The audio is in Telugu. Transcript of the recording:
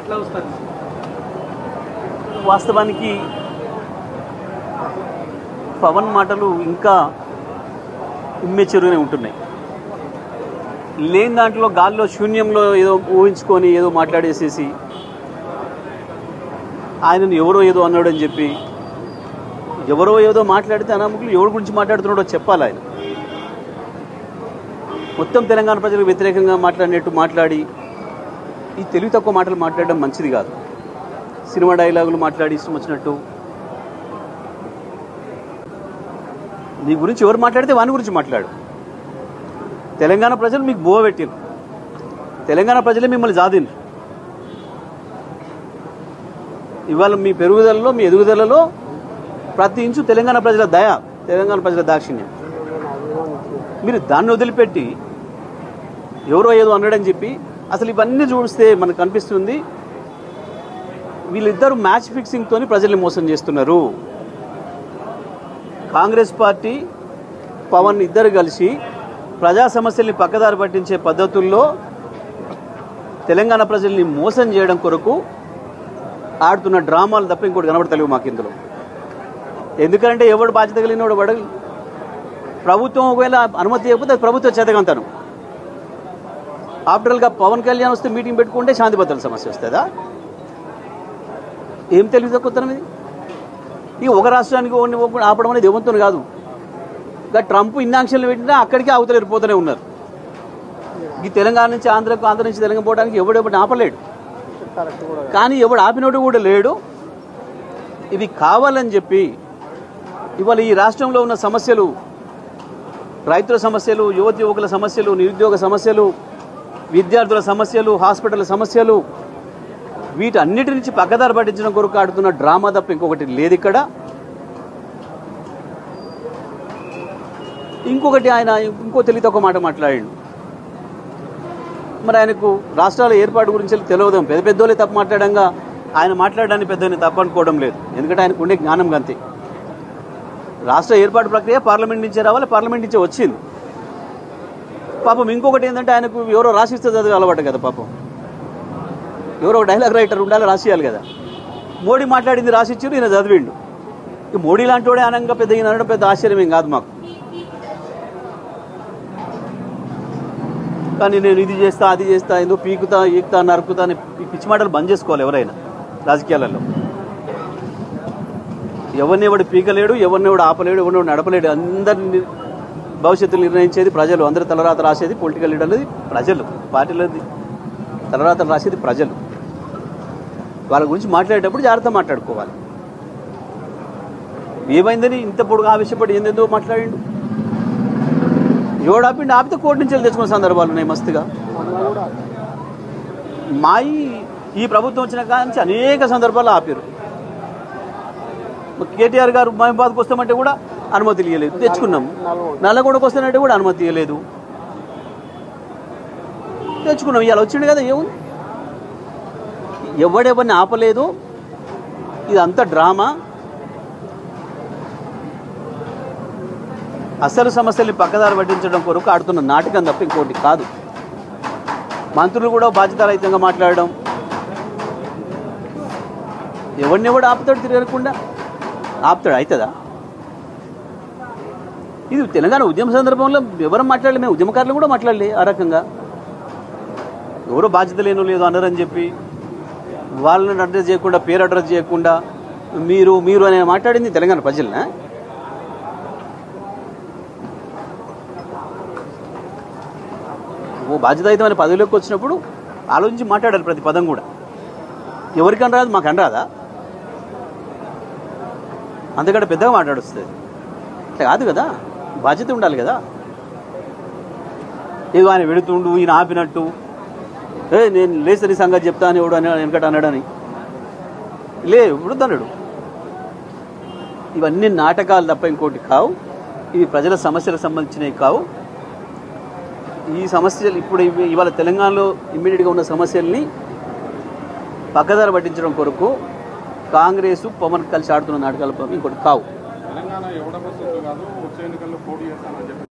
ఎట్లా వస్తారు? వాస్తవానికి పవన్ మాటలు ఇంకా ఇమ్మెచ్యూర్గానే ఉంటున్నాయి. లేని దాంట్లో గాల్లో శూన్యంలో ఏదో ఊహించుకొని ఏదో మాట్లాడేసేసి ఆయనను ఎవరో ఏదో అన్నాడని చెప్పి ఎవరో ఏదో మాట్లాడితే అనామకులు ఎవరి గురించి మాట్లాడుతున్నాడో చెప్పాలి. ఆయన మొత్తం తెలంగాణ ప్రజలకు వ్యతిరేకంగా మాట్లాడినట్టు మాట్లాడి ఈ తెలివి తక్కువ మాటలు మాట్లాడడం మంచిది కాదు. సినిమా డైలాగులు మాట్లాడి ఇష్టం వచ్చినట్టు నీ గురించి ఎవరు మాట్లాడితే వాని గురించి మాట్లాడు. తెలంగాణ ప్రజలు మీకు బోవ పెట్టిరు, తెలంగాణ ప్రజలే మిమ్మల్ని జాదిండ్రు. ఇవాళ మీ పెరుగుదలలో మీ ఎదుగుదలలో ప్రతి ఇంచు తెలంగాణ ప్రజల దయ, తెలంగాణ ప్రజల దాక్షిణ్యం. మీరు దాన్ని వదిలిపెట్టి ఎవరో ఏదో అన్నాడని చెప్పి అసలు ఇవన్నీ చూస్తే మనకు కనిపిస్తుంది వీళ్ళిద్దరూ మ్యాచ్ ఫిక్సింగ్తోని ప్రజల్ని మోసం చేస్తున్నారు. కాంగ్రెస్ పార్టీ పవన్ ఇద్దరు కలిసి ప్రజా సమస్యల్ని పక్కదారి పట్టించే పద్ధతుల్లో తెలంగాణ ప్రజల్ని మోసం చేయడం కొరకు ఆడుతున్న డ్రామాలు తప్ప ఇంకోటి కనబడతలేవు మాకు ఇందులో. ఎందుకంటే ఎవడు బాధ్యత కలిగినోడు పడగలి. ప్రభుత్వం ఒకవేళ అనుమతి ఇవ్వకపోతే ప్రభుత్వ చేతకంతను. ఆఫ్టర్గా పవన్ కళ్యాణ్ వస్తే మీటింగ్ పెట్టుకుంటే శాంతి భద్రతల సమస్య వస్తుందా? ఏం తెలివి తక్కువతనం ఇది? ఇక ఒక రాష్ట్రానికి ఆపడం అనేది ఎవరితో కాదు. ఇంకా ట్రంప్ ఇన్ని ఆంక్షలు పెట్టినా అక్కడికి అవతలేరిపోతూనే ఉన్నారు. ఈ తెలంగాణ నుంచి ఆంధ్ర నుంచి తెలంగాణ పోవడానికి ఎవడెవడిని ఆపలేడు. కానీ ఎవడు ఆపినోడు కూడా లేడు. ఇవి కావాలని చెప్పి ఇవాళ ఈ రాష్ట్రంలో ఉన్న సమస్యలు, రైతుల సమస్యలు, యువకుల సమస్యలు, నిరుద్యోగ సమస్యలు, విద్యార్థుల సమస్యలు, హాస్పిటల్ సమస్యలు, వీటన్నిటి నుంచి పక్కదారి పట్టించడం కొరకు ఆడుతున్న డ్రామా తప్ప ఇంకొకటి లేదు ఇక్కడ. ఇంకొకటి ఆయన ఇంకో తెలివితో ఒక మాట మాట్లాడాడు. మరి ఆయనకు రాష్ట్రాల ఏర్పాటు గురించి తెలియదు. పెద్ద పెద్దోళ్ళే తప్పు మాట్లాడంగా ఆయన మాట్లాడడానికి పెద్దని తప్పు అనుకోవడం లేదు. ఎందుకంటే ఆయనకు ఉండే జ్ఞానం గంతే. రాష్ట్ర ఏర్పాటు ప్రక్రియ పార్లమెంట్ నుంచే రావాలి, పార్లమెంట్ నుంచే వచ్చింది. పాపం ఇంకొకటి ఏంటంటే ఆయనకు ఎవరో రాసిస్తే చదివి అలవాటు కదా. పాపం ఎవరో డైలాగ్ రైటర్ ఉండాలి, రాసియాలి కదా. మోడీ మాట్లాడింది రాసిచ్చారు, ఈయన చదివిండు. ఇక మోడీ లాంటి వాడే అనంగా పెద్ద ఈయన అనడం పెద్ద ఆశ్చర్యం కాదు మాకు. కానీ నేను ఇది చేస్తా అది చేస్తా ఎందుకు పీకుతా ఈకుతా నరుకుతా అని పిచ్చి మాటలు బంద్ చేసుకోవాలి ఎవరైనా రాజకీయాలలో. ఎవరిని పీకలేడు, ఎవరిని ఆపలేడు, ఎవరిని నడపలేడు. అందరిని భవిష్యత్తు నిర్ణయించేది ప్రజలు. అందరి తలరాత రాసేది పొలిటికల్ లీడర్లది ప్రజలు, పార్టీలది తలరాతలు రాసేది ప్రజలు. వాళ్ళ గురించి మాట్లాడేటప్పుడు జాగ్రత్త మాట్లాడుకోవాలి. ఏమైందని ఇంత పొడుగు ఆవేశపడి ఏందేందో మాట్లాడిండు. ఎవడు ఆపిండి ఆపితే కోర్టు నుంచి తెచ్చుకున్న సందర్భాలు ఉన్నాయి మస్తుగా. ఈ ప్రభుత్వం వచ్చిన కాంచి అనేక సందర్భాలు ఆపారు. కేటీఆర్ గారు మహబాద్కి వస్తామంటే కూడా అనుమతి ఇవ్వలేదు, తెచ్చుకున్నాం. నల్లగొండకు వస్తానంటే కూడా అనుమతి ఇవ్వలేదు, తెచ్చుకున్నాం. ఇవాళ వచ్చిండు కదా. ఏముంది, ఎవడెవరిని ఆపలేదు. ఇదంతా డ్రామా. అసలు సమస్యల్ని పక్కదారి పట్టించడం కొరకు ఆడుతున్న నాటకం తప్ప ఇంకోటి కాదు. మంత్రులు కూడా బాధ్యతారహితంగా మాట్లాడడం, ఎవరిని కూడా ఆపుతాడు, తిరగకుండా ఆపుతాడు. అవుతుందా? ఇది తెలంగాణ ఉద్యమ సందర్భంలో ఎవరు మాట్లాడలే, మేము ఉద్యమకారులు కూడా మాట్లాడలే. ఆ రకంగా ఎవరో బాధ్యత లేనో లేదో అన్నారని చెప్పి వాళ్ళని అడ్రస్ చేయకుండా, పేరు అడ్రస్ చేయకుండా మీరు మీరు అని మాట్లాడింది తెలంగాణ ప్రజలనా? ఓ బాధ్యతాయుతమైన పదవిలోకి వచ్చినప్పుడు ఆలోచించి మాట్లాడాలి ప్రతి పదం కూడా. ఎవరికని రాదు, మాకు అనరాదా? అంతకంటే పెద్దగా మాట్లాడొస్తుంది అట్లా కాదు కదా. బాధ్యత ఉండాలి కదా. ఏదో ఆయన వెళుతుండు, ఈయన ఆపినట్టు నేను లేసరి సంగతి చెప్తా అని ఎవడు అని వెనకట అన్నాడని ఇప్పుడు అన్నాడు. ఇవన్నీ నాటకాలు తప్ప ఇంకోటి కావు. ఇవి ప్రజల సమస్యలకు సంబంధించినవి కావు. ఈ సమస్యలు ఇప్పుడు ఇవాళ తెలంగాణలో ఇమ్మీడియట్గా ఉన్న సమస్యల్ని పక్కదారి పట్టించడం కొరకు కాంగ్రెస్ పవన్ కలిసి ఆడుతున్న నాటకాలు ఇంకోటి కావు. తెలంగాణ ఎవడ కాదు, వచ్చే ఎన్నికల్లో పోటీ చేస్తానని చెప్పి